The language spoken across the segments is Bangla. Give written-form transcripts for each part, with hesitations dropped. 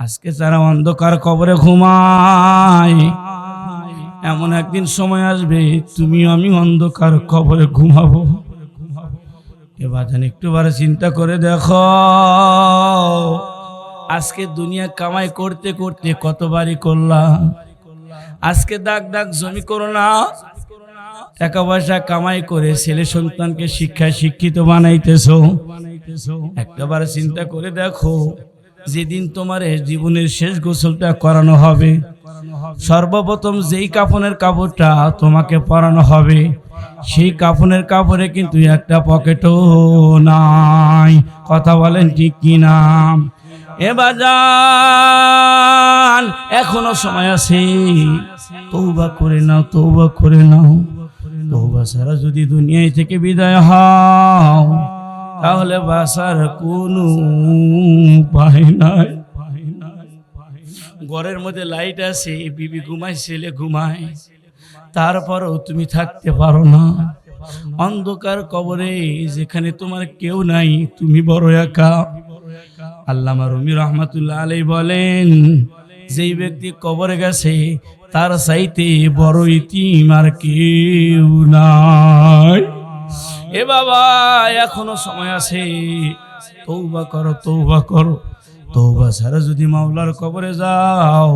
আজকে যারা অন্ধকার কবরে ঘুমায়, এমন একদিন সময় আসবে তুমি আমি অন্ধকার কবরে ঘুমাবো। এবার একটুবার চিন্তা করে দেখো, আজকে দুনিয়া কামাই করতে করতে কতবারই করলাম। আজকে দাগ দাগ জমি করো না, টাকা পয়সা কামাই করে ছেলে সন্তানকে শিক্ষিত বানাইতেছো। একটাবার চিন্তা করে দেখো, যেদিন তোমার জীবনের শেষ গোসলটা করানো হবে, সর্বপ্রথম যেই কাফনের কাপড়টা তোমাকে পরানো হবে, সেই কাফনের কাপড়ে কিন্তু একটা পকেটও নাই। কথা বলেন ঠিক কিনা? এ বাজান, এখনো সময় আছে, তওবা করে নাও, তওবা করে নাও। তওবা ছাড়া যদি দুনিয়া থেকে বিদায় হও, তাহলে বাসার কোনো উপায় নাই। ঘরের মধ্যে লাইট আছে, বিবি ঘুমায়, ছেলে ঘুমায়, তারপরও তুমি থাকতে পারো না। অন্ধকার কবরে যেখানে তোমার কেউ নাই, তুমি বড় একা। আল্লামা রুমি রহমাতুল্লাহ আলাইহি বলেন, যেই ব্যক্তি কবরে গেছে তার চাইতে বড় ইতিম আর কেউ নাই। এ বাবা, এখনো সময় আছে, তওবা করো, তওবা করো। তওবা ছাড়া যদি মাওলার কবরে যাও,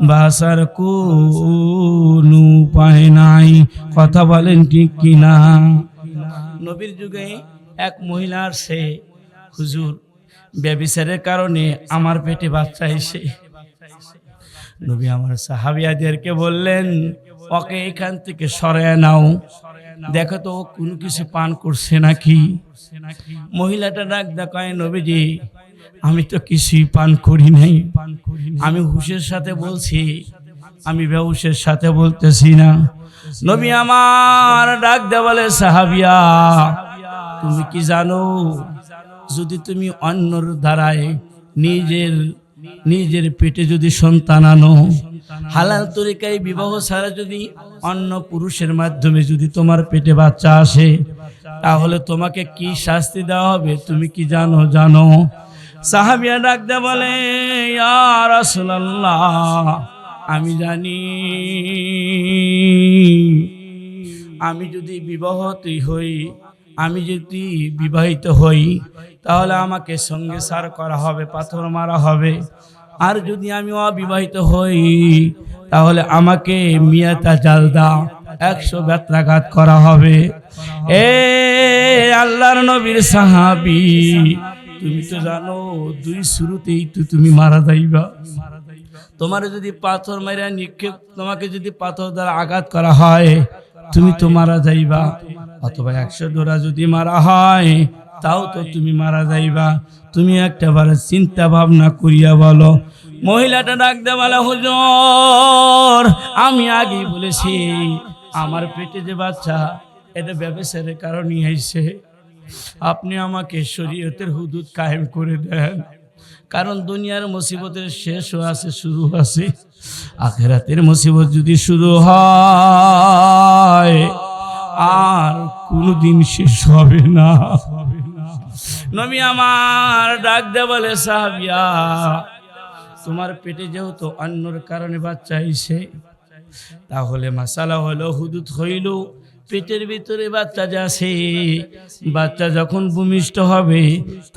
বাসার কোনো উপায় নাই। কথা বলেন ঠিক কিনা? নবীর যুগে এক মহিলা আসে, হুজুর ব্যভিচারের কারণে আমার পেটে বাচ্চা এসে। নবী আমার সাহাবিয়াদেরকে বললেন, ওকে এখান থেকে সরায় নাও, দেখো তো কোনো কিছু পান করছে নাকি। মহিলাটা ডাক দেখায়, নবীজি আমি তো কিছুই পান করি নাই, আমি হুঁশের সাথে বলছি, আমি বেহুশের সাথে বলতেছি না। নবী আমার ডাক দে বলে, সাহাবিয়া তুমি কি জানো, যদি তুমি অন্যর দ্বারায় নিজের পেটে যদি সন্তান আনো, হালাল তরিকায় বিবাহ ছাড়া যদি অন্য পুরুষের মাধ্যমে যদি তোমার পেটে বাচ্চা আসে, তাহলে তোমাকে কি শাস্তি দেওয়া হবে তুমি কি জানো? জানো? সাহাবিয়া ডাক দে বলে, ইয়া রাসূলুল্লাহ আমি জানি, আমি যদি বিবাহিত হই তাহলে আমাকে সঙ্গে সার করা হবে, পাথর মারা হবে। আর যদি আমি অবিবাহিত হই তাহলে আমাকে মিয়াতা জালদা 100 বেত্রাঘাত করা হবে। এ আল্লাহর নবীর সাহাবী, তুমি তো জানো 2 শুরুতেই তো তুমি মারা যাইবা। তোমার যদি পাথর মাইরা নিক্ষেপ, তোমাকে যদি পাথর দ্বারা আঘাত করা হয় তুমি তো মারা যাইবা, অথবা 100 ডোরা যদি মারা হয় তাও তো তুমি মারা যাইবা। তুমি একটাবার চিন্তা ভাবনা করিয়া বলো। মহিলাটা ডাক দে বলে, হুজুর আমি আগেই বলেছি আমার পেটে যে বাচ্চা এটা ব্যভিচারের কারণে হয়েছে, আপনি আমাকে শরীয়তের হুদুদ কায়েম করে দেন। কারণ দুনিয়ার মুসিবতের শেষও আছে, শুরু আছে। আখিরাতের মুসিবত যদি শুরু হয় আর কোনদিন শেষ হবে না। নবী আমার ডাক দে বলে, সাহাবিয়া তোমার পেটে যেহেতু অন্যর কারণে বাচ্চা আইছে, তাহলে মাসালা হলো হুদুদ হইল পেটের ভিতরে বাচ্চা যাচ্ছে, বাচ্চা যখন ভূমিষ্ঠ হবে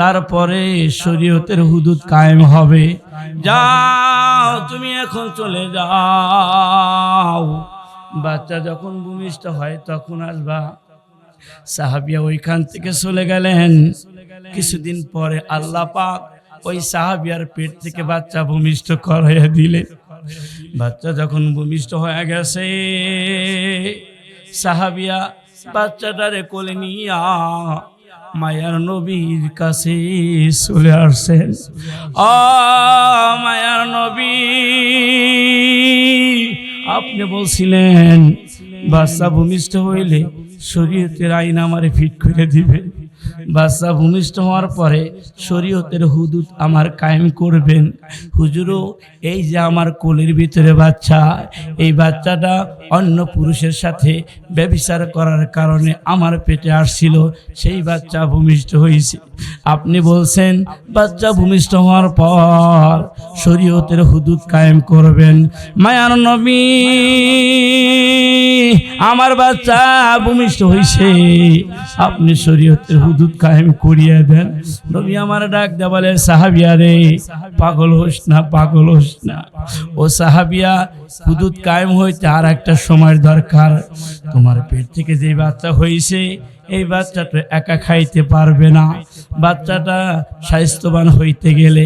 তারপরে শরীয়তের হুদুদ কায়েম হবে। যাও তুমি এখন চলে যাও, বাচ্চা যখন ভূমিষ্ঠ হয় তখন আসবা। সাহাবিয়া ওইখান থেকে চলে গেলেন। কিছুদিন পরে আল্লাহ পাক ওই সাহাবিয়ার পেট থেকে বাচ্চা ভূমিষ্ঠ করাইয়া দিলেন। বাচ্চা যখন ভূমিষ্ঠ হয়ে গেছে, সাহাবিয়া বাচ্চাটারে কোলে নিয়া মায়ার নবীর কাছে চলে আসছেন। ও মায়ার নবী, আপনি বলছিলেন বাচ্চা ভূমিষ্ঠ হইলে শরীয়তের আইন আমারে ফিট করে দিবেন, বাচ্চা ভূমিষ্ঠ হওয়ার পরে শরীয়তের হুদুদ আমার কায়েম করবেন। হুজুরও এই যে আমার কোলের ভিতরে বাচ্চা, এই বাচ্চাটা অন্য পুরুষের সাথে ব্যভিচার করার কারণে আমার পেটে আসছিল, সেই বাচ্চা ভূমিষ্ঠ হয়েছে। আপনি বলছেন বাচ্চা ভূমিষ্ঠ হওয়ার পর শরীয়তের হুদুদ কায়েম করবেন। মায়ার নবী, আমার বাচ্চা ভূমিষ্ঠ হইছে, আপনি শরীয়তের হুদুদ কায়েম করিয়ে দেন। নবী আমার ডাক দে বলে, সাহাবিয়া রে, পাগল হোস না, পাগল হোস না। ও সাহাবিয়া, হুদুদ কায়েম হইতে আর একটা সময়ের দরকার। তোমার পেট থেকে যে বাচ্চা হইছে, এই বাচ্চাটা একা খাইতে পারবে না। বাচ্চাটা স্বাস্থ্যবান হইতে গেলে,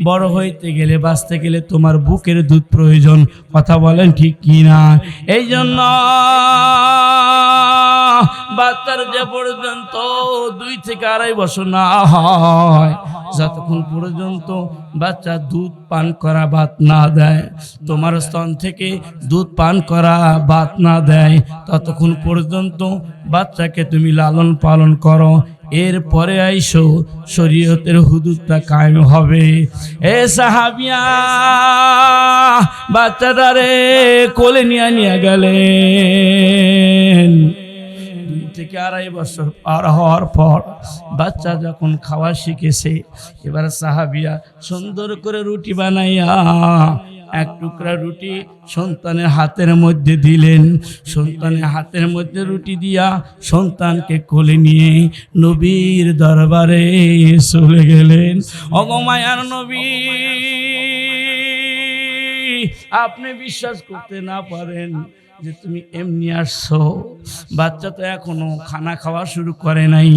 বড় হইতে গেলে, বাঁচতে গেলে তোমার বুকের দুধ প্রয়োজন। কথা বলেন ঠিক কি না? এই জন্য বাচ্চার যে পর্যন্ত 2 থেকে 2.5 বছর না হয়, যতক্ষণ পর্যন্ত বাচ্চা দুধ পান করা বাদ না দেয়, তোমার স্তন থেকে দুধ পান করা বাদ না দেয়, ততক্ষণ পর্যন্ত বাচ্চাকে তুমি লালন পালন করো। এরপরে আইসো শরীয়তের হুদুদটা কায়েম হবে। এ সাহাবিয়া, বাচ্চাটারে কোলে নিয়ে গেলেন। 2 থেকে 2.5 বছর পার হওয়ার পর বাচ্চা যখন খাওয়া শিখেছে, এবার সাহাবিয়া সুন্দর করে রুটি বানাইয়া 1 টুকরা রুটি সন্তানের হাতের মধ্যে দিলেন। সন্তানের হাতের মধ্যে রুটি দিয়া সন্তানকে কোলে নিয়ে নবীর দরবারে চলে গেলেন। ওগো মায়ার নবী, আপনি বিশ্বাস করতে না পারেন যে তুমি এমনি আসছো, বাচ্চা তো এখনো খানা খাওয়া শুরু করে নাই,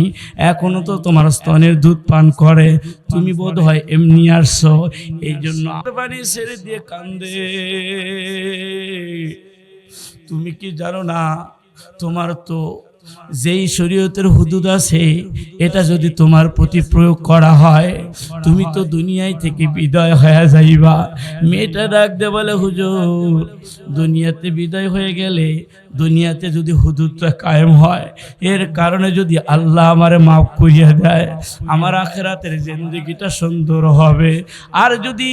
এখনো তো তোমার স্তনের দুধ পান করে, তুমি বোধ হয় এমনি আসছো। এই জন্য বাড়ি ছেড়ে দিয়ে কান্দে। তুমি কি জানো না, তোমার তো যেই শরীয়তের হুদুদ আছে, এটা যদি তোমার প্রতি প্রয়োগ করা হয়, তুমি তো দুনিয়ায় থেকে বিদায় হয়ে যাইবা। মেয়েটা ডাক দে বলে, হুজুর, দুনিয়াতে বিদায় হয়ে গেলে, দুনিয়াতে যদি হুদুদটা কায়েম হয়, এর কারণে যদি আল্লাহ আমারে মাফ করিয়া দেয়, আমার আখিরাতের জিন্দেগিটা সুন্দর হবে। আর যদি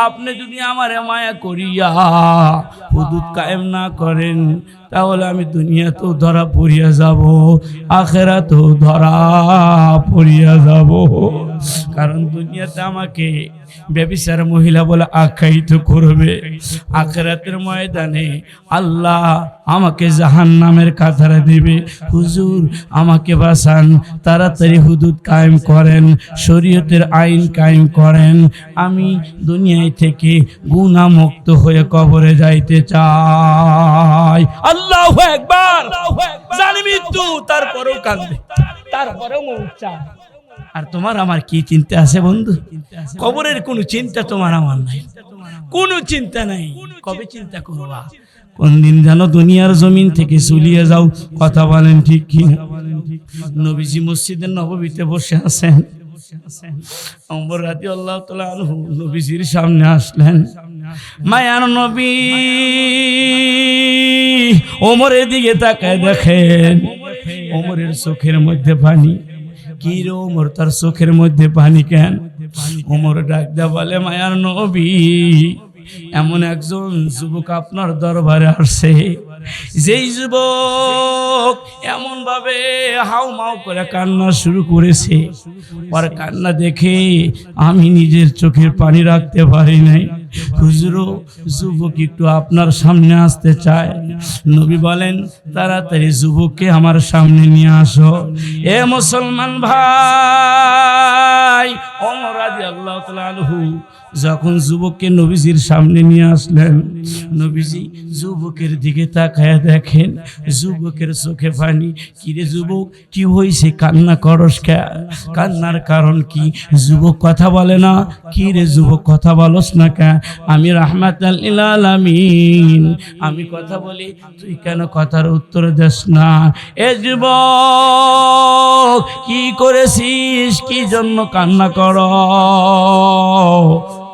আপনি যদি আমারে মায়া করিয়া হুদুদ কায়েম না করেন, তাহলে আমি দুনিয়াতেও ধরা পড়িয়া যাব, আখিরাতেও ধরা পড়িয়া যাব। কারণ দুনিয়াতে আমাকে ব্যভিচার মহিলা বলে আখ্যায়িত করবে, আখিরাতের ময়দানে আল্লাহ আমাকে জাহান্নামের কাতারে দিবে। হুজুর, আমাকে বাঁচান, তাড়াতাড়ি হুদুদ কায়েম করেন, শরীয়তের আইন কায়েম করেন। আমি দুনিয়ায় থেকে গুনাহ মুক্ত হয়ে কবরে যাইতে চাই। আল্লাহু আকবার। জানি মৃত্যু, তারপরেও কাঁদবে, তারপরেও মৌত চায়। আর তোমার আমার কি চিন্তা আছে বন্ধু? কবরের কোনো চিন্তা তোমার আমার নাই, কোনো চিন্তা নাই। কবে চিন্তা করবা? কোন দিন যেন দুনিয়ার জমিন থেকে চলিয়ে যাও। কথা বলেন ঠিক কি? নবীজি মসজিদের নববীতে বসে আছেন। ওমর রাদিয়াল্লাহু তাআলা আনহু নবীজির সামনে আসলেন। মায়ার নবী ওমরের দিকে তাকায় দেখেন, ওমরের চোখের মধ্যে পানি। কি রে ওমর, তার চোখের মধ্যে পানি কেন? ওমর ডাক দেয়া বলে, মায়ার নবী, এমন একজন যুবক আপনার দরবারে আসছে, যেই যুবক এমন ভাবে হাউমাউ করে কান্না শুরু করেছে, আর কান্না দেখে আমি নিজের চোখের পানি রাখতে পারি নাই। হুজুর, যুবক একটু আপনার সামনে আসতে চায়। নবী বলেন, তাড়াতাড়ি যুবককে আমার সামনে নিয়ে আসো। এ মুসলমান ভাই, ওমর রাদিয়াল্লাহু তাআলা আনহু যখন যুবককে নবীজির সামনে নিয়ে আসলেন, নবীজি যুবকের দিকে তাকায় দেখেন, যুবকের চোখে পানি। কিরে যুবক, কি হয়েছে? কান্না করস কে? কান্নার কারণ কি? যুবক কথা বলে না। কিরে যুবক, কথা বলস না কে? আমি রাহমাতাল লিল আলামিন, আমি কথা বলি, তুই কেন কথার উত্তর দেস না? এ যুবক, কি করেছিস? কি জন্য কান্না কর?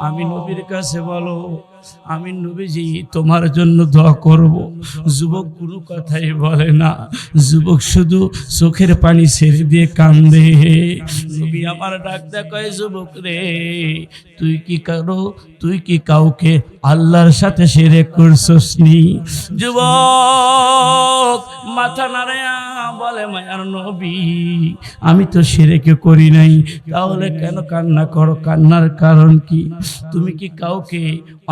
আমি নবীর কাছে বলো, আমি নবীজি তোমার জন্য দোয়া করব। যুবক কোনো কথাই বলে না, যুবক শুধু চোখের পানি ছেড়ে দিয়ে কান্দে। নবী আমার ডাক দেয়, যুবক রে, তুই কি কারো, তুই কি কাউকে আল্লাহর সাথে শিরক করছস নি? যুবক মাথা নাড়া বলে, মায়ার নবী, আমি তো শিরক করি নাই। তাহলে কেন কান্না করো? কান্নার কারণ কি? তুমি কি কাউকে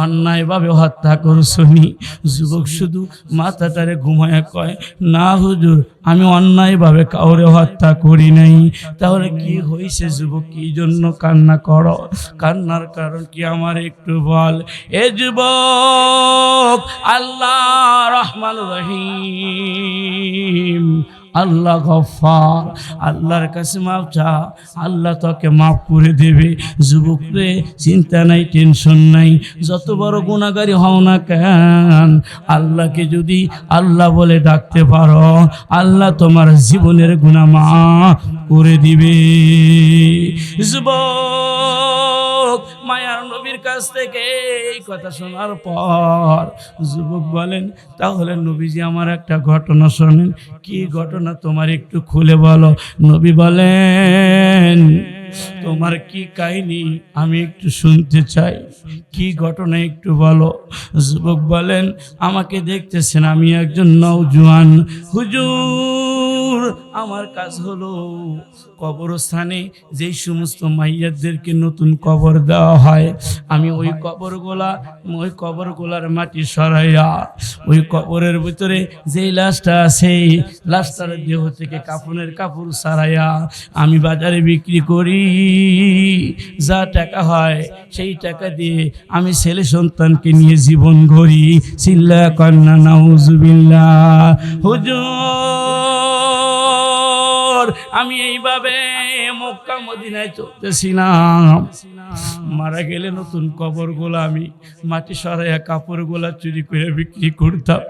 অন্যায়ভাবে হত্যা করছো নি? যুবক শুধু মাথাটারে ঘুমায় কয়, না হুজুর, আমি অন্যায়ভাবে কাউরে হত্যা করি নাই। তাহলে কি হয়েছে যুবক, কি জন্য কান্না করো? কান্নার কারণ কি আমার একটু বল। এ যুবক, আল্লাহ রহমান রহিম, আল্লাহ গফফার, আল্লাহর কাছে মাফ চা, আল্লাহ তোকে মাফ করে দেবে। যুবক রে, চিন্তা নাই, টেনশন নাই, যত বড় গুনাহগারী হও না কেন, আল্লাহকে যদি আল্লাহ বলে ডাকতে পারো, আল্লাহ তোমার জীবনের গুনাহ মাফ করে দিবে। যুবক মায়ার নবীর কাছ থেকে এই কথা শোনার পর যুবক বলেন, তাহলে নবীজি আমার একটা ঘটনা শোনেন। কি ঘটনা তোমার একটু খুলে বলো। নবী বলেন, তোমার কি কাহিনী আমি একটু শুনতে চাই, কি ঘটনা একটু বলো। যুবক বলেন, আমাকে দেখতেছেন আমি একজন নওজোয়ান, হুজুর আমার কাজ হলো কবরস্থানে যেই সমস্ত মাইয়াদেরকে নতুন কবর দেওয়া হয়, আমি ওই কবরগুলার মাটি সরাইয়া ওই কবরের ভিতরে যেই লাশটা আছে, লাশটার দেহ থেকে কাফনের কাপড় সারাইয়া আমি বাজারে বিক্রি করি। যা টাকা হয় সেই টাকা দিয়ে আমি ছেলে সন্তানকে নিয়ে জীবন গড়ি। চিল্লা কন্যা নাউজুবিল্লাহ। হুজুর আমি এইভাবে মক্কা মদিনায় চলতেছিলাম, মারা গেলে নতুন কবরগুলো আমি মাটি সরাইয়া কাপড়গুলা চুরি করে বিক্রি করতাম।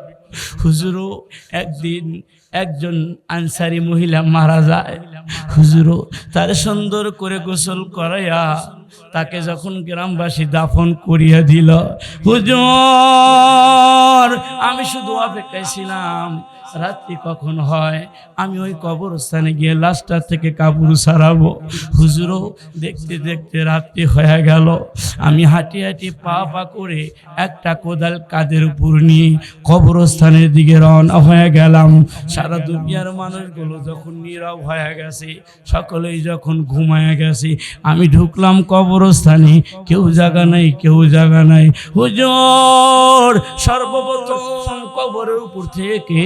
হুজুরও একদিন একজন আনসারি মহিলা মারা যায়। হুজুরও তার সুন্দর করে গোসল করাইয়া তাকে যখন গ্রামবাসী দাফন করিয়া দিল, হুজুর আমি শুধু অপেক্ষায় ছিলাম রাত্রি কখন হয়, আমি ওই কবরস্থানে গিয়ে লাশটা থেকে কাপড় সারাবো। হুজুরও দেখতে দেখতে রাত্রি হয়ে গেল। আমি হাঁটি হাঁটি পা পা করে একটা কোদাল কাঁধের উপর নিয়ে কবরস্থানের দিকে রওনা হয়ে গেলাম। সারা দুনিয়ার মানুষগুলো যখন নীরব হয়ে গেছে, সকলেই যখন ঘুমায় গেছে, আমি ঢুকলাম কবরস্থানে, কেউ জায়গা নাই, কেউ জায়গা নাই। হুজুর সর্বপ্রথম কবরের উপর থেকে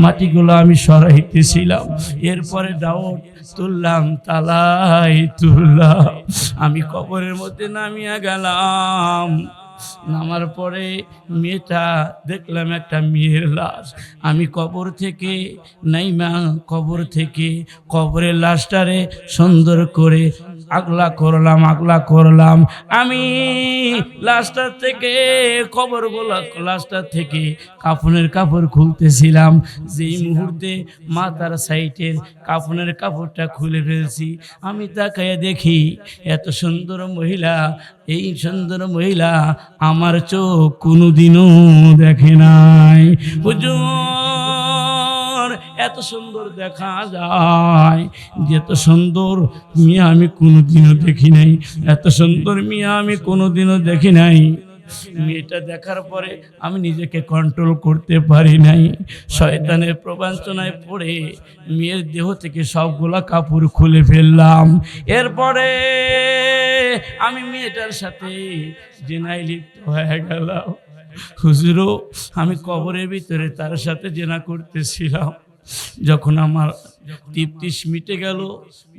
মাটিগুলো আমি সরাইতেছিলাম, এরপরে দাওয়াত তুললাম, তালাই তুললাম, আমি কবরের মধ্যে নামিয়া গেলাম। নামার পরে মেয়েটা দেখলাম একটা মেয়ের লাশ। আমি কবর থেকে নাইমা কবরের লাশটারে সুন্দর করে আগলা করলাম। আমি লাশটার থেকে লাশটার থেকে কাফনের কাপড় খুলতেছিলাম। যেই মুহূর্তে মাথার সাইডের কাফনের কাপড়টা খুলে ফেলছি, আমি তাকায় দেখি এত সুন্দর মহিলা, এই সুন্দর মহিলা আমার চোখ কোনোদিনও দেখে নাই। হুজুর এত সুন্দর দেখা যায়, এত সুন্দর মিয়া আমি কোনোদিনও দেখি নাই, এত সুন্দর মিয়া আমি কোনোদিনও দেখি নাই। মেয়েটা দেখার পরে আমি নিজেকে কন্ট্রোল করতে পারি নাই। শয়তানের প্রবঞ্চনায় পড়ে মেয়ের দেহ থেকে সবগুলা কাপড় খুলে ফেললাম। এরপরে আমি মেয়েটার সাথে জেনায় লিপ্ত হয়ে গেলাম। হুজুরও আমি কবরের ভিতরে তার সাথে জেনা করতেছিলাম। যখন আমার তৃপ্তিশ মিটে গেল,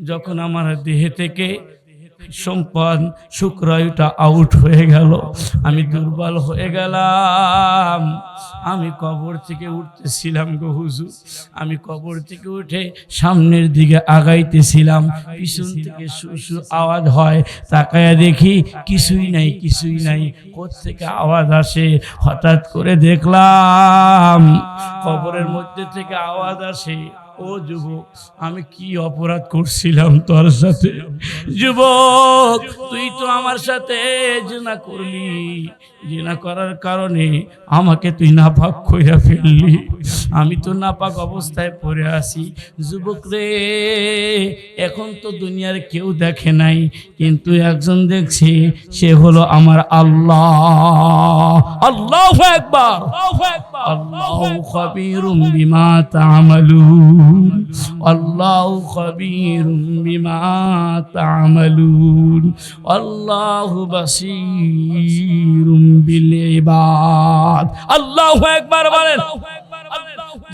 যখন আমার দেহে থেকে সম্পদ শুক্রায়ুটা আউট হয়ে গেল, আমি দুর্বল হয়ে গেলাম। আমি কবর থেকে উঠতেছিলাম গো হুজুর, আমি কবর থেকে উঠে সামনের দিকে আগাইতেছিলাম, পিছন থেকে সুসু আওয়াজ হয়, তাকায়া দেখি কিছুই নাই। কোত্থেকে আওয়াজ আসে? হঠাৎ করে দেখলাম কবরের মধ্যে থেকে আওয়াজ আসে, ও যুবক, আমি কি অপরাধ করছিলাম তোর সাথে? যুবক, তুই তো আমার সাথে জিনা করলি, জিনা করার কারণে আমাকে তুই নাপাক কইরা ফেললি, আমি তো নাপাক অবস্থায় পড়ে আছি। যুবক রে, এখন তো দুনিয়ার কেউ দেখে নাই, কিন্তু একজন দেখছে, সে হলো আমার আল্লাহ। আল্লাহু আকবার। আল্লাহু খাবীরুম বিমা তা'মালুন, আল্লাহু খাবীরুম বিমা তা'মালুন, আল্লাহু বাসীরুম বিল ইবাদ। আল্লাহু আকবার বলেন।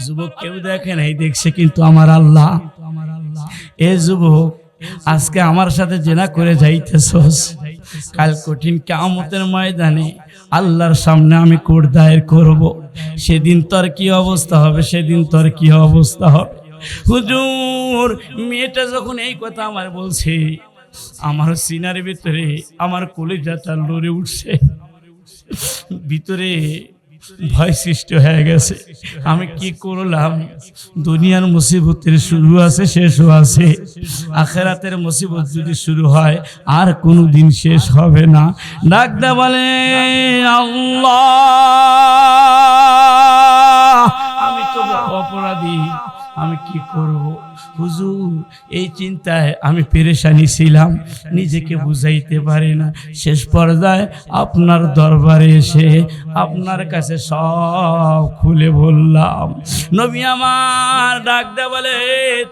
যুবক, কেউ দেখে নাই, দেখছে কিন্তু আমার আল্লাহ। এ যুবক, আজকে আমার সাথে জেনা করে যাইতেছস, কাল কঠিন কিয়ামতের ময়দানে আল্লাহর সামনে আমি কোর্ট দায়ের করব, সেদিন তোর কি অবস্থা হবে? সেদিন তোর কি অবস্থা হবে? হুজুর, মেয়েটা যখন এই কথা আমার বলছে, আমার সিনার ভিতরে আমার কলিজাটা লড়ে উঠছে, ভিতরে ভয় সৃষ্টি হয়ে গেছে। আমি কি করলাম? দুনিয়ার মুসিবতের শুরু আছে, শেষও আছে। আখিরাতের মুসিবত যদি শুরু হয়, আর কোনোদিন শেষ হবে না। ডাকদা বলে, আল্লাহ, আমি তো অপরাধী, আমি কি করব? হুজুর, এই চিন্তায় আমি পেরেশানি ছিলাম, নিজেকে বুঝাইতে পারি না। শেষ পর্যায়ে আপনার দরবারে এসে আপনার কাছে সব খুলে বললাম। নবী আমার ডাক দে বলে,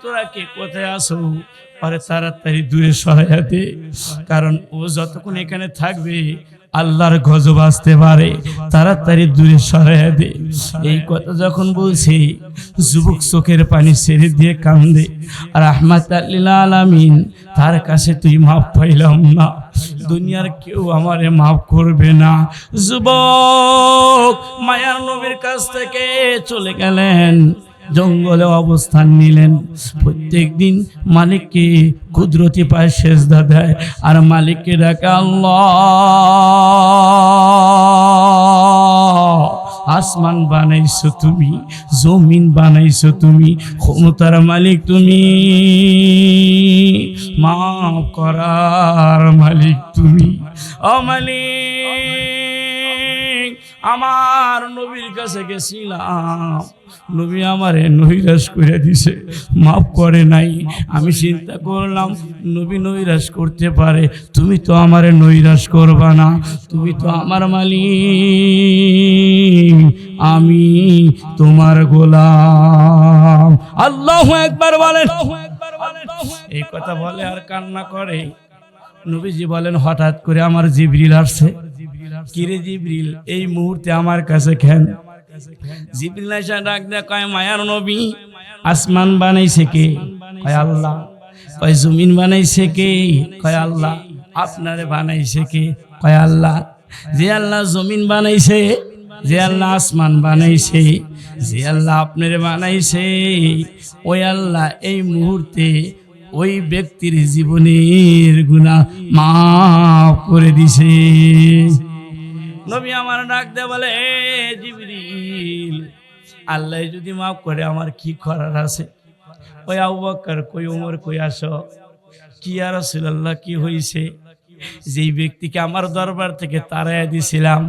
তোরা কে কোথায় আসো? আরে তাড়াতাড়ি দূরে সরাইয়া দে, কারণ ও যতক্ষণ এখানে থাকবে আল্লাহর গজব আসতে পারে, তাড়াতাড়ি দূরে সরাইয়া দে। এই কথা যখন বলছি, যুবক চোখের পানি ছেড়ে দিয়ে কান্দে। রাহমাতাল লিল আলামিন, তার কাছে তুই মাফ পাইলাম না, দুনিয়ার কেউ আমারে মাফ করবে না। যুবক মায়ার নবীর কাছ থেকে চলে গেলেন, জঙ্গলে অবস্থান নিলেন। প্রত্যেক দিন মালিককে কুদরতি পায়ে সেজদা দেয়, আর মালিককে ডাকে, আল্লাহ, আসমান বানাইছো তুমি, জমিন বানাইছো তুমি, ক্ষমতার মালিক তুমি, মাফ করার মালিক তুমি। ও মালিক, আমার নবীর কাছে গেছিলাম, নবী আমারে নৈরাশ করে দিছে, মাফ করে নাই। আমি চিন্তা করলাম নবী নৈরাশ করতে পারে, তুমি তো আমারে নৈরাশ করবা না, তুমি তো আমার মালিক, আমি তোমার গোলাম। আল্লাহু আকবার বলেন। এই কথা বলে আর কান্না করে। নবীজি বলেন, হঠাৎ করে আমার জিবরিল আসছে। কিরে জিবরিল, এই মুহূর্তে আমার কাছে কেন? জিবরিল এসে ডাক দেয়, কয়, মায়ার নবী, আসমান বানাইছে কে? কয় আল্লাহ। কয় জমিন বানাইছে কে? কয় আল্লাহ। আপনারে বানাইছে কে? কয় আল্লাহ। যে আল্লাহ জমিন বানাইছে, যে আল্লাহ আসমান বানাইছে, যে আল্লাহ আপনারে বানাইছে, ওই আল্লাহ এই মুহূর্তে ওই ব্যক্তির জীবনের গুনাহ মাফ করে দিছে। নবী আমার ডাক দে বলে, জিবরিল, আল্লাহ যদি মাফ করে আমার কি করার আছে? ওই আবু বকর কই, ওমর কই, আসো। কি আর রাসূলুল্লাহ, কি হইছে? যেই ব্যক্তিকে আমার দরবার থেকে তাড়াইয়া দিছিলাম,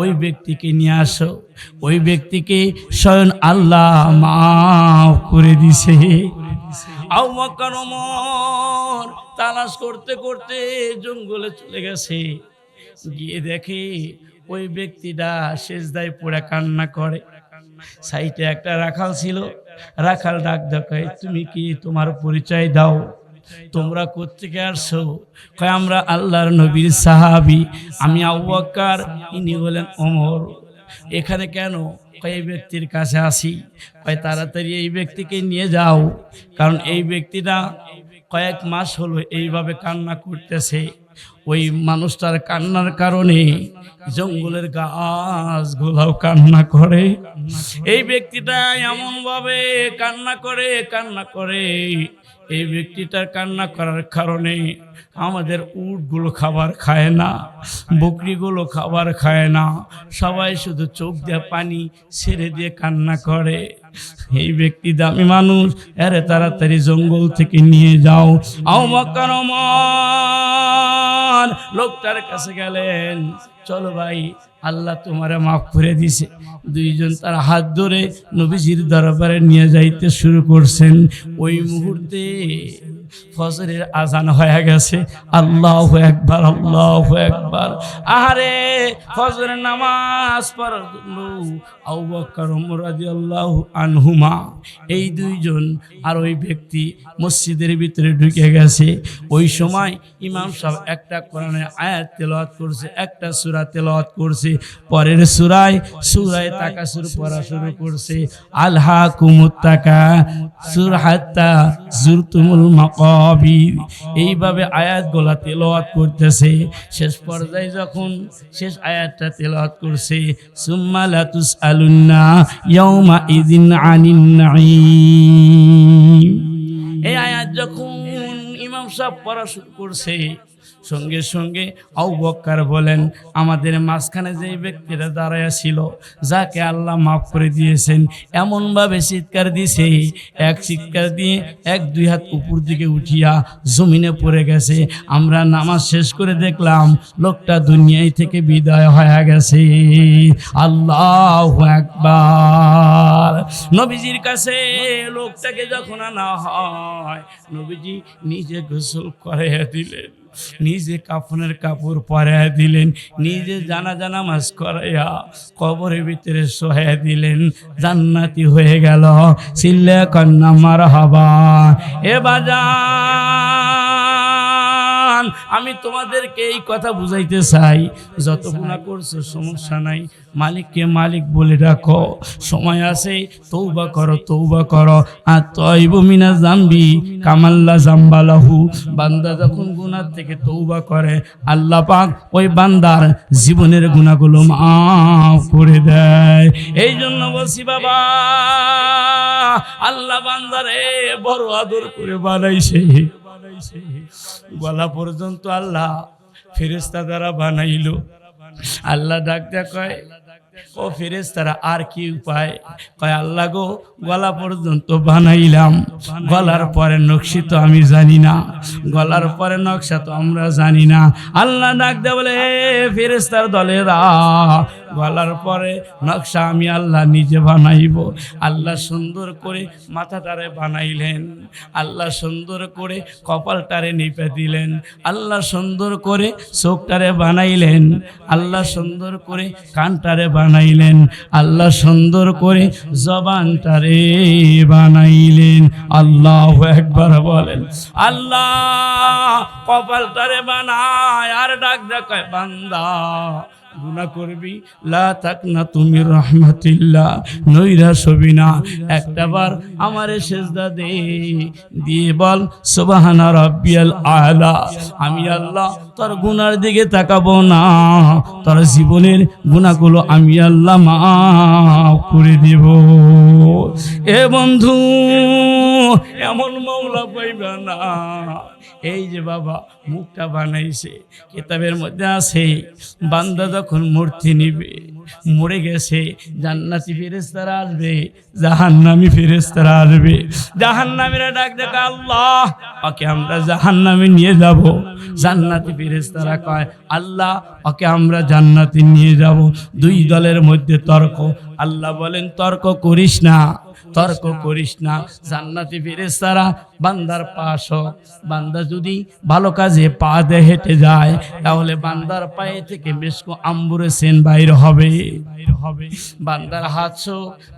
ওই ব্যক্তিকে নিয়ে আসো। ওই ব্যক্তিকে স্বয়ং আল্লাহ মাফ করে দিছে। আবু বকর ওমর তালাশ করতে করতে জঙ্গলে চলে গেছে, গিয়ে দেখে ওই ব্যক্তিটা সেজদায় পড়ে কান্না করে। সাইডে একটা রাখাল ছিল, রাখাল ডাক দেখায়, তুমি কি, তোমার পরিচয় দাও, তোমরা কোত্থেকে আসছো? কয়, আমরা আল্লাহর নবীর সাহাবী, আমি আবু বকর, ইনি হলেন ওমর। এখানে কেন? কয়, এই ব্যক্তির কাছে আসি। কয়, তাড়াতাড়ি এই ব্যক্তিকে নিয়ে যাও, কারণ এই ব্যক্তিটা কয়েক মাস হলো এইভাবে কান্না করতেছে। ওই মানুষটার কান্নার কারণে জঙ্গলের গাছগুলাও কান্না করে। এই ব্যক্তিটা এমন ভাবে কান্না করে, এই ব্যক্তিটার কান্না করার কারণে আমাদের উটগুলো খাবার খায় না, বকরিগুলো খাবার খায় না, সবাই শুধু চোখ দিয়ে পানি ছেড়ে দিয়ে কান্না করে। এই ব্যক্তি দামি মানুষ, আরে তাড়াতাড়ি জঙ্গল থেকে নিয়ে যাও। আবু বকর ওমর লোকটার কাছে গেলেন, চলো ভাই, আল্লাহ তোমারে মাফ করে দিছে। দুইজন তার হাত ধরে নবীজির দরবারে নিয়ে যাইতে শুরু করছেন। ওই মুহূর্তে ফজরের আজান হয়ে গেছে। আল্লাহু আকবার, আল্লাহু আকবার। আরে ফজরের নামাজ পড়লো আবু বকর ওমর রাদিয়াল্লাহু আনহুমা, এই দুইজন আর ওই ব্যক্তি মসজিদের ভিতরে ঢুকে গেছে। ওই সময় ইমাম সাহেব একটা কোরআনের আয়াত তেলাওয়াত করছে, একটা সূরা তেলাওয়াত করছে। পরের সূরায় তাকাসুর পড়া শুরু করছে। আলহাকুমুত তাকাসুর হাত্তা যুরতুমুল মাকাবির, এইভাবে আয়াতগুলো তেলাওয়াত করতেছে। শেষ পর্যায়ে যখন শেষ আয়াতটা তেলাওয়াত করছে, সুম্মা লা তুসআলুন্না ইয়াউমা ইযিন আনিন নাঈম, এই আয়াত যখন ইমাম সাহেব পড়া শুরু করছে, সঙ্গে সঙ্গে আবু বকর বলেন, আমাদের মাঝখানে যে ব্যক্তিরা দাঁড়ায়া ছিল, যাকে আল্লাহ মাফ করে দিয়েছেন, এমনভাবে চিৎকার দিছে, এক চিৎকার দিয়ে এক দুই হাত উপর দিকে উঠিয়া জমিনে পড়ে গেছে। আমরা নামাজ শেষ করে দেখলাম লোকটা দুনিয়ায় থেকে বিদায় হয়ে গেছে। আল্লাহু আকবার। নবীজির কাছে লোকটাকে যখন আনা হয়, নবীজি নিজে গোসল করাইয়া দিলেন, নিজে কাফনের কাপড় পরাইয়া দিলেন, নিজে জানাজা নামাজ করাইয়া কবরের ভিতরে শোয়া দিলেন। জান্নাতি হয়ে গেল। চিল্লা কান্না মারহাবা। এ বাজান, আমি তোমাদেরকে এই কথা বুঝাইতে চাই, যত গুনাহ করছো সমস্যা নাই, মালিককে মালিক বলে রাখো। সময় আছে, তৌবা করো, তৌবা করো। আর তয়বু মিনা জামবি কামাল্লা জাম্বালাহু, বান্দা যখন গুনাহ থেকে তৌবা করে, আল্লাহ পাক ওই বান্দার জীবনের গুনাহগুলো মাফ করে দেয়। এই জন্য বলছি বাবা, আল্লাহ বান্দারে বড় আদর করে বানাইছে। গলা পর্যন্ত আল্লাহ ফেরেশতা দ্বারা বানাইলো। আল্লাহ ডাক দেয়া কয়, ও ফেরেশতারা আর কি উপায়? কয়, আল্লাহ গো, গলা পর্যন্ত বানাইলাম, গলার পরে নকশি তো আমি জানি না, গলার পরে নকশা তো আমরা জানি না। আল্লাহ ডাক দেয়া বলে, ফেরেশতার দলেরা, গলার পরে নকশা আমি আল্লাহ নিজে বানাইব। আল্লাহ সুন্দর করে মাথাটারে বানাইলেন, আল্লাহ সুন্দর করে কপালটারে নিপে দিলেন, আল্লাহ সুন্দর করে চোখটারে বানাইলেন, আল্লাহ সুন্দর করে কানটারে বানাইলেন, আল্লাহ সুন্দর করে জবানটারে বানাইলেন। আল্লাহু আকবার বলেন। আল্লাহ কপালটারে বানায় আর ডাক দেখায়, বান্দা গুনাহ করবি, লা তাকনা তুমি রাহমাতিল্লাহ, নৈরাশ হবি না। একটাবার আমারে সেজদা দে, দিয়ে বল সুবহানা রাব্বিয়াল আলা। আমি আল্লাহ তোর গুনার দিকে তাকাবো না, তোর জীবনের গুনাহগুলো আমি আল্লাহ মাফ করে দেব। এ বন্ধু, এমন মাওলা পাইবা না। এই যে বাবা মুখটা বানাইছে, কিতাবের মধ্যে আছে, বান্দা যখন মূর্তি নিবে, মরে গেছে, জান্নাতি ফেরেশতারা আসবে, জাহান্নামী ফেরেশতারা আসবে। জাহান্নামীরা ডাক দেয়, আল্লাহ ওকে আমরা জাহান্নামে নিয়ে যাব। জান্নাতি ফেরেশতারা কয়, আল্লাহ ওকে আমরা জান্নাতে নিয়ে যাব। দুই দলের মধ্যে তর্ক। আল্লাহ বলেন, তর্ক করিস না, তর্ক করিস না। জান্নাতি ফেরেশতারা বান্দার পাশ, বান্দা যদি ভালো কাজে পা দিয়ে হেঁটে যায়, তাহলে বান্দার পায়ে থেকে মেশকো আম্বুরে সেন বাইর হবে। বান্দার হাত,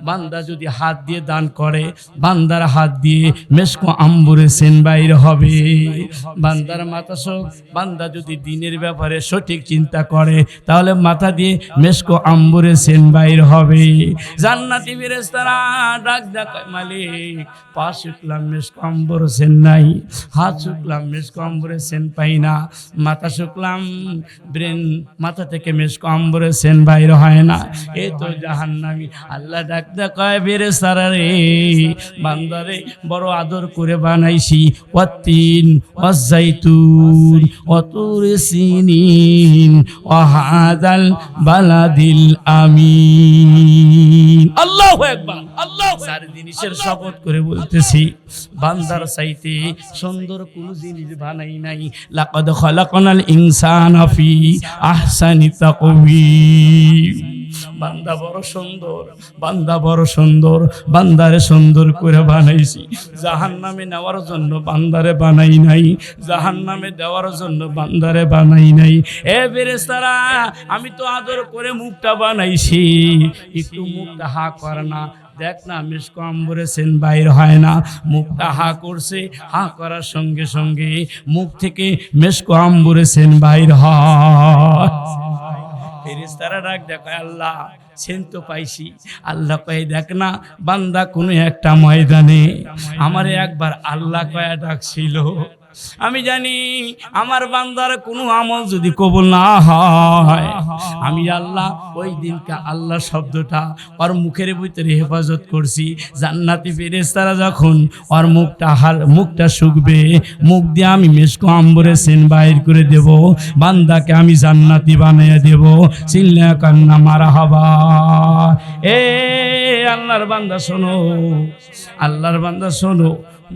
বান্দা যদি হাত দিয়ে দান করে, বান্দার হাত দিয়ে মেশকো আম্বুরে সেন বাইর হবে। বান্দার মাথা, বান্দা যদি দিনের ব্যাপারে সঠিক চিন্তা সাজদা করে তাহলে মাথা দিয়ে মেশকো আম্বরে সেন বাইর হবে। জান্নাতি ফেরেশতারা ডাক দেয়, মালিক পা শুকলাম মেশকো আম্বর সেন নাই, হাত শুকলাম মেশকো আম্বরে সেন পাই না, মাথা শুকলাম ব্রেন মাথা থেকে মেশকো আম্বরে সেন বাইর হয় না, এই তো জাহান্নামী। আল্লাহ ডাক দেয়, ফেরেশতারা রে বান্দারে বড় আদর করে বানাইছি, ওয়াতিন ওয়াজাইতুন ওয়াতুর সিনিন ওয়াহাদাল বালাদিল আমিন। আল্লাহু আকবার, আল্লাহু আকবার। চার জিনিসের শপথ করে বলতেছি, বান্দার চাইতে সুন্দর কোন জিনিস বানাই নাই। লাকাদ খালাকনাল ইনসানা ফি আহসানি তাকওয়িম। বান্দা বড় সুন্দর, বান্দা বড় সুন্দর, বান্দারে সুন্দর করে বানাইছি। জাহান্নামে নেওয়ার জন্য বান্দারে বানাই নাই, জাহান্নামে দেওয়ার জন্য বান্দারে বানাই নাই। এ ফেরেশতারা, আমি তো আদর করে মুখটা বানাইছি, একটু মুখটা হা করে না, দেখ না মেশকো আম্বরে সেন বাইর হয় না। মুখটা হা করছে, হা করার সঙ্গে সঙ্গে মুখ থেকে মেশকো আম্বরে সেন বাইর হয়। ফেরেশতারা ডাক দেখায়, আল্লাহ সেন তো পাইছি। আল্লাহ কয়ে, দেখ না বান্দা কোনো একটা ময়দানে আমারে একবার আল্লাহ কয়া ডাকছিল। আমি জানি আমার বান্দার কোনো আমল যদি কবুল না হয়, আমি আল্লাহ ওই দিনকা আল্লাহ শব্দটা ওর মুখের ভিতরে হেফাজত করছি। জান্নাতি ফেরেশতারা যখন ওর মুখটা শুকবে, মুখ দিয়ে আমি মেশকো আম্বরে সেন বাইর করে দেব, বান্দাকে আমি জান্নাতি বানিয়ে দেব। চিল্লা কান্না মারহাবা। এ আল্লাহর বান্দা শোনো, আল্লাহর বান্দা শোনো,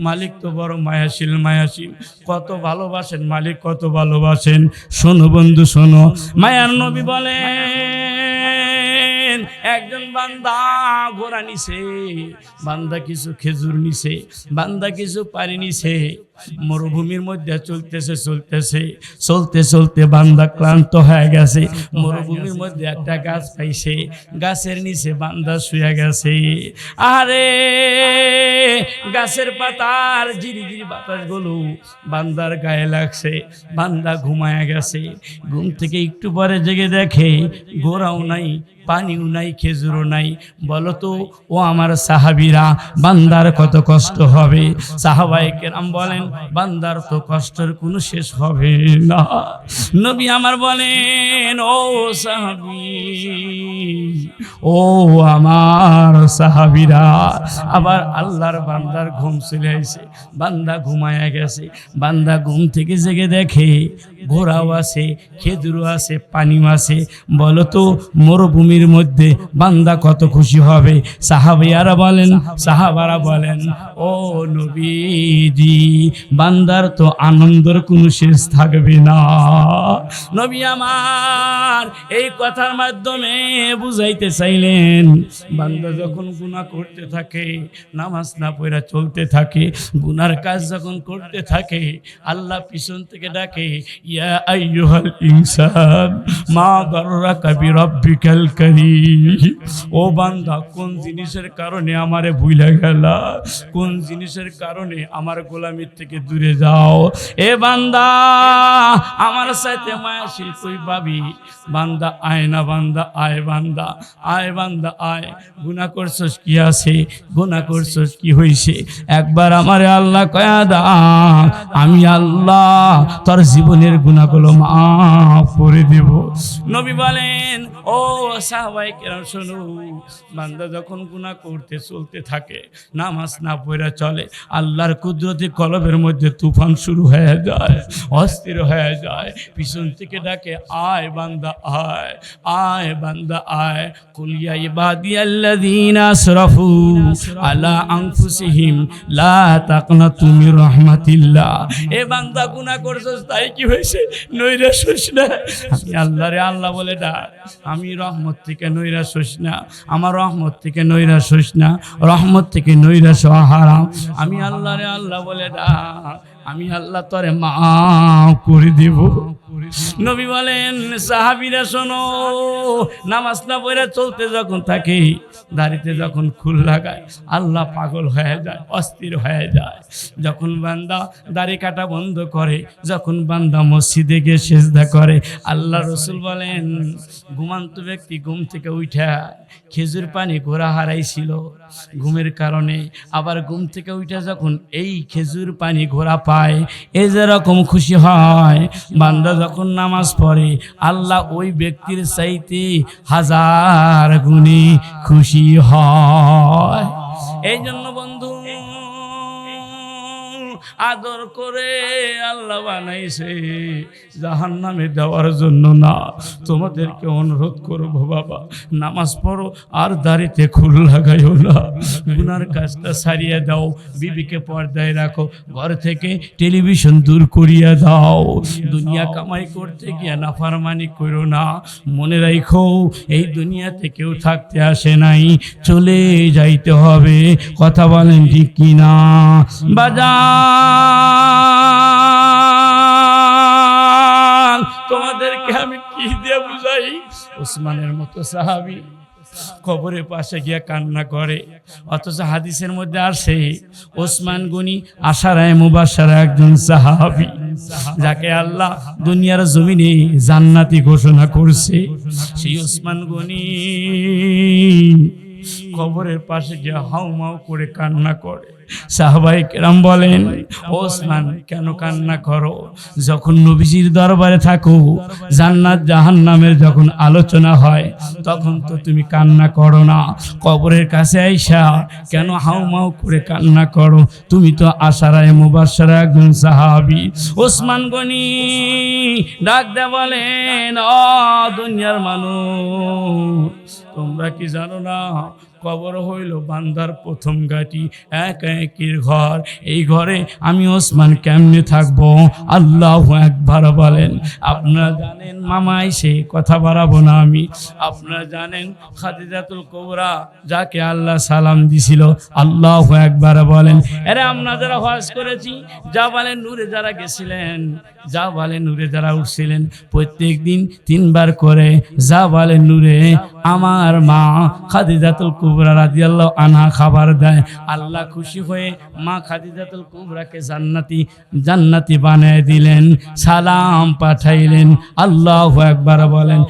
মালিক তো বড় মায়াশীল, মায়াশীল, কত ভালোবাসেন মালিক, কত ভালোবাসেন। শোনো বন্ধু শোনো, মায়ার নবী বলেন, একজন বান্দা ঘোড়া নিছে, বান্দা কিছু খেজুর নিছে, বান্দা কিছু পানি নিছে, মরুভূমির মধ্যে চলতেছে চলতেছে চলতে চলতে বান্দা ক্লান্ত হয়ে গেছে। মরুভূমির মধ্যে একটা গাছ পাইছে, গাছের নিচে বান্দা শুয়ে গেছে। আরে গাছের পাতার ঝিরি ঝিরি বাতাসগুলো বান্দার গায়ে লাগছে, বান্দা ঘুমায়া গেছে। ঘুম থেকে একটু পরে জেগে দেখে গোড়াও নাই, পানিও নাই, খেজুরও নাই। বলো তো ও আমার সাহাবীরা, বান্দার কত কষ্ট হবে। সাহাবায়ে কেরাম বলেন, বান্দার তো কষ্টের কোনো শেষ হবে না। নবী আমার বলেন, ও সাহাবী, ও আমার সাহাবীরা। আবার আল্লাহর বান্দার ঘুম চলে আসে, বান্দা ঘুমায়া গেছে। বান্দা ঘুম থেকে জেগে দেখে ঘোড়াও আছে, খেজুরও আছে, পানিও আছে। বলো তো মরুভূমির মধ্যে বান্দা কত খুশি হবে। সাহাবারা বলেন, ও নবীজি, বান্দার তো আনন্দের কোনো শেষ থাকবে না। নবী আমার এই কথার মাধ্যমে বুঝাইতে চাইলেন, বান্দা যখন গুনাহ করতে থাকে, নামাজ না পড়া চলতে থাকে, গুনার কাজ যখন করতে থাকে, আল্লাহ পিছন থেকে ডাকে, ইয়া আইয়ুহাল ইনসান মা গাররাকা বিরাব্বিকাল কারীম। ও বান্দা, কোন জিনিসের কারণে আমারে ভুলে গেলা, কোন জিনিসের কারণে আমার গোলামির থেকে দূরে যাও। এ বান্দা, আমার সাথে মায়াশীল কই পাবি। বান্দা আয় না, বান্দা আয়, বান্দা আয়, বান্দা আয়। গুনাহ করছস কি আছে, গুনাহ করছস কি হইছে, একবার আমারে আল্লাহ কয়া দা, আমি আল্লাহ তোর জীবনের গুনাহগুলো মাফ করে দেব। নবী বলেন, ও সাহাবায়ে কেরাম শোনো, বান্দা যখন গুনাহ করতে চলতে থাকে, নামাজ না পড়া চলে, আল্লাহর কুদরতি কলবের মধ্যে তুফান শুরু হয়ে যায়, অস্থির হয়ে যায়। পিছন থেকে ডাকে, আয় বান্দা আয়, আয় বান্দা আয়। কুল ইয়া ইবাদিয়াল্লাযীনা আসরাফু আলা আনফুসিহিম লা তাকনাতু মির রাহমাতিল্লাহ। এ বান্দা গুনাহ করছস, তাই কি হইছে, নৈরাশ হইস না। আমি আল্লাহরে আল্লাহ বলে ডাক, আমি রহমত থেকে নৈরাশ হইস না, আমার রহমত থেকে নৈরাশ হইস না, রহমত থেকে নৈরাশ হওয়া হারাম। আমি আল্লাহরে আল্লাহ বলে ডাক, আমি আল্লাহ তোরে মাফ করে দেব। নবী বলেন, সাহাবীরা শোনো, নামাজ না পড়ে চলতে যখন থাকে, দাড়িতে যখন খুল লাগায়, আল্লাহ পাগল হয়ে যায়, অস্থির হয়ে যায়। যখন বান্দা দাড়ি কাটা বন্ধ করে, যখন বান্দা মসজিদে গিয়ে সিজদা করে, আল্লাহ রসুল বলেন, ঘুমান্ত ব্যক্তি ঘুম থেকে উঠা খেজুর পানি ঘোরা হারাইছিল ঘুমের কারণে, আবার ঘুম থেকে উঠা যখন এই খেজুর পানি ঘোরা পায়, এই যেরকম খুশি হয়, বান্দা যখন নামাজ পড়ে আল্লাহ ওই ব্যক্তির চাইতে 1000 গুণে খুশি হয়। এই জন্য বন্ধু, আদর করে আল্লাহ বানাইছে জাহান্নামে দেওয়ার জন্য না। তোমাদেরকে অনুরোধ করবো বাবা, নামাজ পড়ো আর দাড়িতে খুল লাগাইও না, গুনার কাজটা ছাড়িয়ে দাও, বিবিকে পর্দায় রাখো, ঘর থেকে টেলিভিশন দূর করিয়া দাও, দুনিয়া কামাই করতে গিয়া নাফরমানি করো না। মনে রাখো, এই দুনিয়াতে কেউ থাকতে আসে নাই, চলে যাইতে হবে। কথা বলেন ঠিক কিনা বাজান? তোমাদেরকে আমি কি দিয়ে বুঝাই? ওসমানের মতো সাহাবী কবরের পাশে গিয়া কান্না করে, অথচ হাদিসের মধ্যে আসে ওসমান গনি আশারায়ে মুবাশশারা একজন সাহাবী, যাকে আল্লাহ দুনিয়ার জমিনে জান্নাতি ঘোষণা করছে। সেই ওসমান গনি কবরের পাশে গিয়ে হাউমাউ করে কান্না করে। সাহাবায়ে কেরাম বলেন, ওসমান কেন কান্না করো? যখন নবীজির দরবারে থাকো, জান্নাত জাহান্নামের যখন আলোচনা হয়, তখন তো তুমি কান্না করো না। কবরের কাছে আইসা কেন হাউমাউ করে কান্না করো? তুমি তো আশারায়ে মুবাশশারা একজন সাহাবী। ওসমান গনি ডাক দেয়া বলেন, ও দুনিয়ার মানুষ, তোমরা কি জানো না, কবর হইল বান্দার প্রথম ঘাঁটি, একের ঘর। এই ঘরে আমি ওসমান কেমনে থাকবো? আল্লাহু আকবার বলেন। আপনারা জানেন, মামা আইসে কথা বাড়াবো না আমি, আপনারা জানেন খাদিজাতুল কুবরা যাকে আল্লাহ সালাম দিছিল, আল্লাহু আকবার বলেন। আরে আমরা যারা হজ করেছি, জাবালে নূরে যারা গেছিলেন, জাবালে নূরে যারা উঠছিলেন, প্রত্যেক দিন 3 বার করে জাবালে নূরে আমার মা খাদিজাতুল কুবরা রাদিয়াল্লাহু আনহা খাবার দেয়। আল্লাহ খুশি হয়ে মা খাদিজাতুল কুবরাকে জান্নাতি বানায় দিলেন, সালাম পাঠাইলেন। আল্লাহু আকবার বলেন।